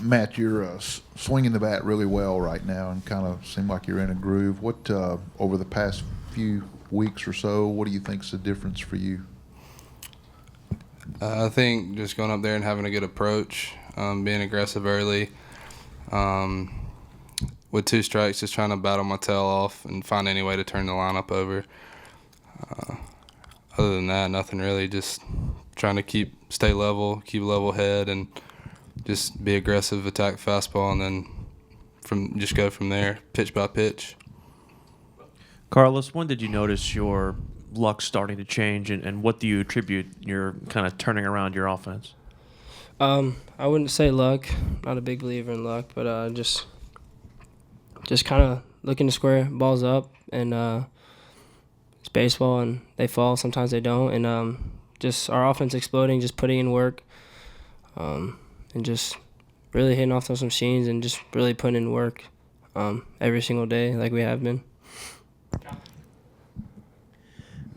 Matt, you're swinging the bat really well right now and kind of seem like you're in a groove. What over the past few weeks or so, what do you think's the difference for you? I think just going up there and having a good approach, being aggressive early, with 2 strikes, just trying to battle my tail off and find any way to turn the lineup over. Other than that, nothing really. Just trying to stay level, keep a level head, and just be aggressive, attack fastball, and then just go from there, pitch by pitch. Carlos, when did you notice your luck starting to change, and what do you attribute your kind of turning around your offense? I wouldn't say luck. Not a big believer in luck, but just kind of looking to square balls up, and it's baseball, and they fall. Sometimes they don't, and just our offense exploding, just putting in work, and just really hitting off those machines and just really putting in work every single day like we have been.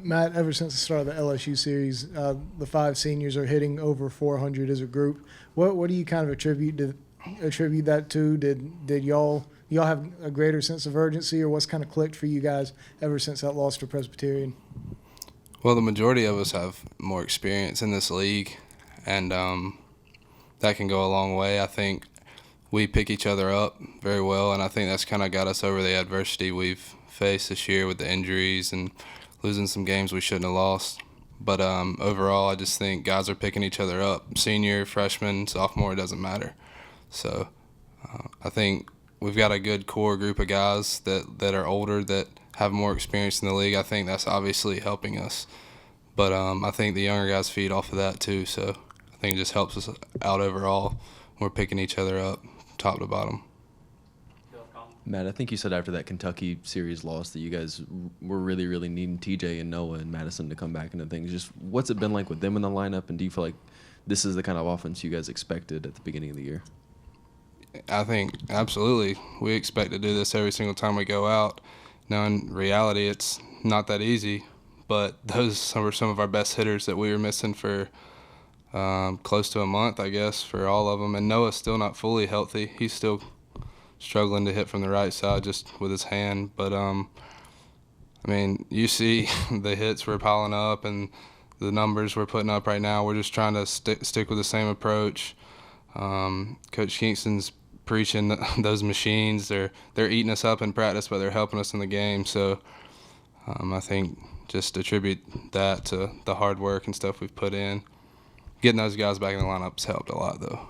Matt, ever since the start of the LSU series, the 5 seniors are hitting over 400 as a group. What do you kind of attribute that to? Did y'all have a greater sense of urgency, or what's kind of clicked for you guys ever since that loss to Presbyterian? Well, the majority of us have more experience in this league, and that can go a long way. I think we pick each other up very well, and I think that's kind of got us over the adversity we've faced this year with the injuries and losing some games we shouldn't have lost. But overall, I just think guys are picking each other up. Senior, freshman, sophomore, it doesn't matter. So I think we've got a good core group of guys that are older, that have more experience in the league. I think that's obviously helping us. But I think the younger guys feed off of that too. So I think it just helps us out overall. We're picking each other up top to bottom. Matt, I think you said after that Kentucky series loss that you guys were really, really needing TJ and Noah and Madison to come back into things. Just what's it been like with them in the lineup, and do you feel like this is the kind of offense you guys expected at the beginning of the year? I think absolutely. We expect to do this every single time we go out. Now, in reality, it's not that easy, but those were some of our best hitters that we were missing for close to a month, I guess, for all of them. And Noah's still not fully healthy. He's still struggling to hit from the right side just with his hand. But, I mean, you see the hits we're piling up and the numbers we're putting up right now. We're just trying to stick with the same approach. Coach Kingston's preaching those machines. They're eating us up in practice, but they're helping us in the game. So I think just attribute that to the hard work and stuff we've put in. Getting those guys back in the lineup's helped a lot, though.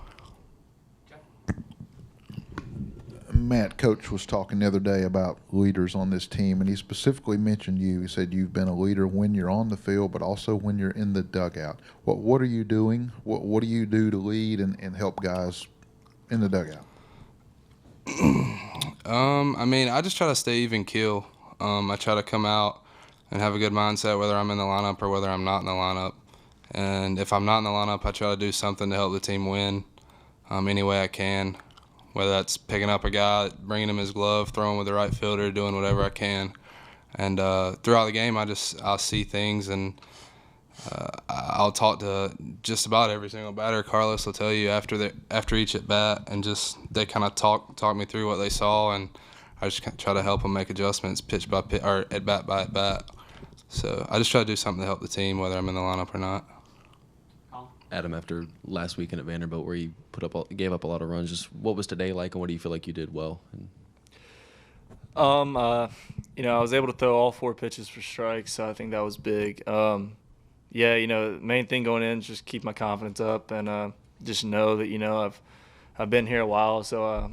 Matt, Coach was talking the other day about leaders on this team, and he specifically mentioned you. He said you've been a leader when you're on the field, but also when you're in the dugout. What are you doing? What do you do to lead and help guys in the dugout? I mean, I just try to stay even keel. I try to come out and have a good mindset whether I'm in the lineup or whether I'm not in the lineup. And if I'm not in the lineup, I try to do something to help the team win any way I can. Whether that's picking up a guy, bringing him his glove, throwing with the right fielder, doing whatever I can. And throughout the game, I'll see things, and I'll talk to just about every single batter. Carlos will tell you after each at bat, and just they kind of talk me through what they saw, and I just try to help them make adjustments, pitch by pitch or at bat by at bat. So I just try to do something to help the team, whether I'm in the lineup or not. Adam, after last weekend at Vanderbilt where you gave up a lot of runs, just what was today like, and what do you feel like you did well? I was able to throw all 4 pitches for strikes, so I think that was big. The main thing going in is just keep my confidence up and just know that, I've been here a while, so, I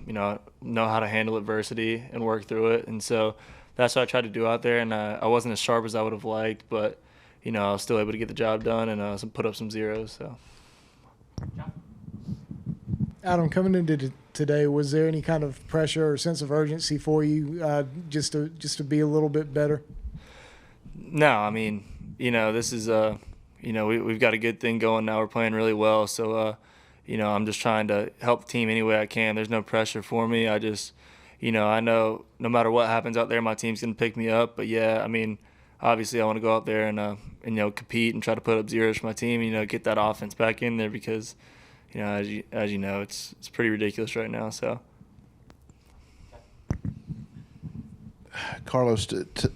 know how to handle adversity and work through it. And so that's what I tried to do out there, and I wasn't as sharp as I would have liked, but, I was still able to get the job done and put up some zeros. So. Adam, coming into today, was there any kind of pressure or sense of urgency for you just to be a little bit better? No, I mean, this is we've got a good thing going now. We're playing really well, so I'm just trying to help the team any way I can. There's no pressure for me. I just, I know no matter what happens out there, my team's gonna pick me up. But yeah, I mean, obviously I want to go out there and compete and try to put up zeros for my team. Get that offense back in there because, you know, as you know, it's pretty ridiculous right now. So. Carlos,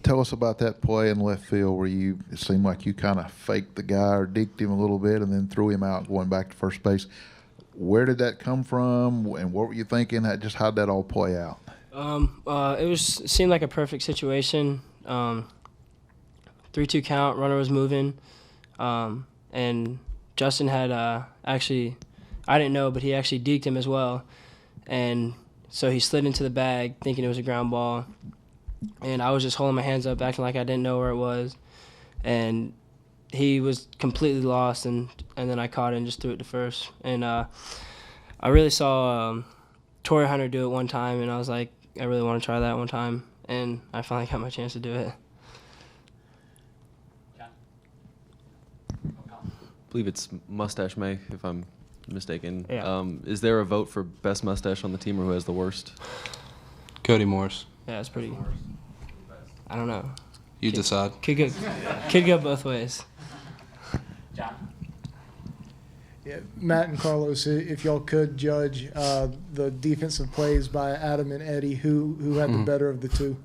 tell us about that play in left field where it seemed like you kind of faked the guy or deked him a little bit and then threw him out going back to first base. Where did that come from, and what were you thinking? Just how'd that all play out? It seemed like a perfect situation. 3-2 count, runner was moving, and Justin had actually, I didn't know, but he actually deked him as well, and so he slid into the bag thinking it was a ground ball, and I was just holding my hands up, acting like I didn't know where it was, and he was completely lost, and then I caught it and just threw it to first, and I really saw Torrey Hunter do it one time, and I was like, I really want to try that one time, and I finally got my chance to do it. I believe it's Mustache May, if I'm mistaken. Yeah. Is there a vote for best mustache on the team, or who has the worst? Cody Morris. Yeah, it's pretty. I don't know. You decide. Could go both ways. Yeah, Matt and Carlos, if y'all could judge the defensive plays by Adam and Eddie, who had the better of the two?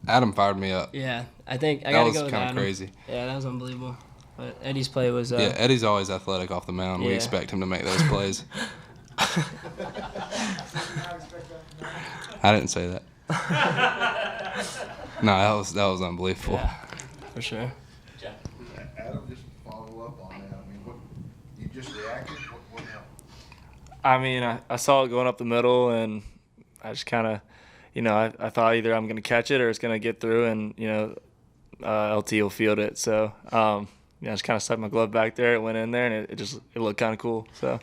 Adam fired me up. Yeah, I think I That gotta was go with kind of Adam. crazy. Yeah, that was unbelievable. But Eddie's play was. Yeah, Eddie's always athletic off the mound. We Yeah. expect him to make those plays. I didn't say that. No, that was unbelievable. Yeah, for sure. Adam, just follow up on that. I mean, you just reacted? What happened? I mean, I saw it going up the middle, and I just kind of, you know, I thought either I'm going to catch it or it's going to get through, and, you know, LT will field it. So, you know, I just kind of stuck my glove back there. It went in there, and it looked kind of cool. So.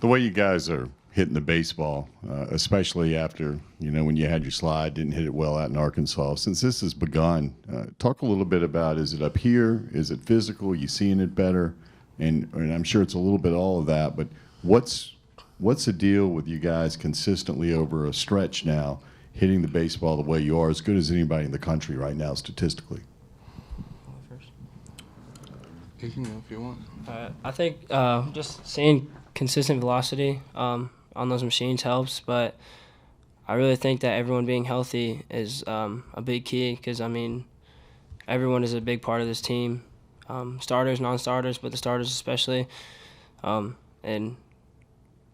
The way you guys are hitting the baseball, especially after, you know, when you had your slide, didn't hit it well out in Arkansas. Since this has begun, talk a little bit about, is it up here? Is it physical? You seeing it better? And I'm sure it's a little bit of all of that, but what's the deal with you guys consistently over a stretch now, hitting the baseball the way you are, as good as anybody in the country right now statistically? You can go if you want. I think just seeing consistent velocity on those machines helps, but I really think that everyone being healthy is a big key because, I mean, everyone is a big part of this team, starters, non-starters, but the starters especially, and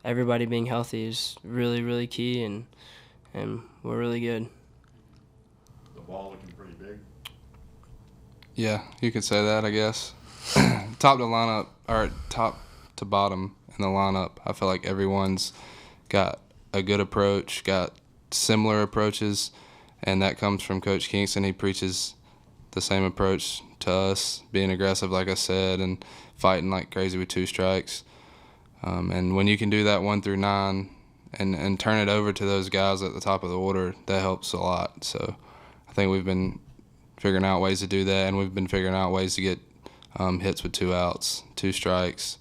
everybody being healthy is really, really key, and we're really good. The ball looking pretty big. Yeah, you could say that, I guess. Top to bottom in the lineup, I feel like everyone's got a good approach, got similar approaches, and that comes from Coach Kingston. He preaches the same approach to us, being aggressive, like I said, and fighting like crazy with 2 strikes. And when you can do that 1 through 9 and turn it over to those guys at the top of the order, that helps a lot. So I think we've been figuring out ways to do that, and we've been figuring out ways to get hits with 2 outs, 2 strikes,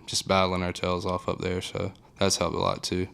just battling our tails off up there. So that's helped a lot too.